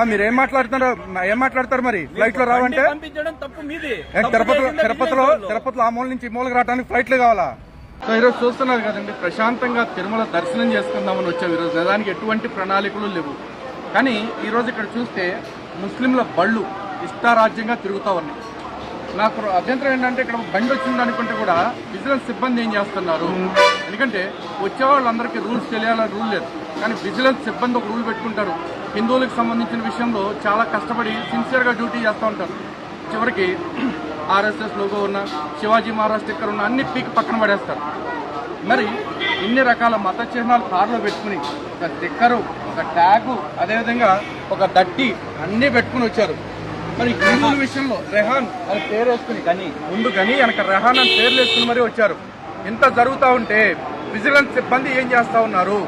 మీరు ఏం మాట్లాడతారు మరి ఫ్లైట్ లో రావంటే? తిరుపతిలో ఆ మూల నుంచి ఈ మూలకి రావడానికి ఫ్లైట్లు కావాలా? సో ఈరోజు చూస్తున్నారు కదండి, ప్రశాంతంగా తిరుమల దర్శనం చేసుకుందామని వచ్చాం. ఈరోజు నిజానికి ఎటువంటి ప్రణాళికలు లేవు. కానీ ఈరోజు ఇక్కడ చూస్తే ముస్లింల బళ్ళు ఇష్టారాజ్యంగా తిరుగుతూ ఉన్నాయి. నాకు అభ్యంతరం ఏంటంటే, ఇక్కడ బండి వచ్చింది అనుకుంటే కూడా విజిలెన్స్ సిబ్బంది ఏం చేస్తున్నారు? ఎందుకంటే వచ్చేవాళ్ళందరికీ రూల్స్ తెలియాలని రూల్ లేదు, కానీ విజిలెన్స్ సిబ్బంది ఒక రూల్ పెట్టుకుంటారు. హిందువులకు సంబంధించిన విషయంలో చాలా కష్టపడి సిన్సియర్గా డ్యూటీ చేస్తూ ఉంటారు. చివరికి ఆర్ఎస్ఎస్ లోగో ఉన్న, శివాజీ మహారాజ్ స్టిక్కర్ ఉన్న అన్ని పీక్ పక్కన పడేస్తారు. మరి ఇన్ని రకాల మత చిహ్నాలు కారులో పెట్టుకుని ఒక స్టిక్కరు, ఒక ట్యాగు, అదేవిధంగా ఒక దట్టి అన్నీ పెట్టుకుని వచ్చారు. మరి హిందువుల విషయంలో రెహాన్ అని పేరు వేసుకుని ముందు కానీ వెనక రెహాన్ అని పేర్లు వేసుకుని మరీ వచ్చారు. ఇంత జరుగుతూ ఉంటే విజిలెన్స్ సిబ్బంది ఏం చేస్తూ ఉన్నారు?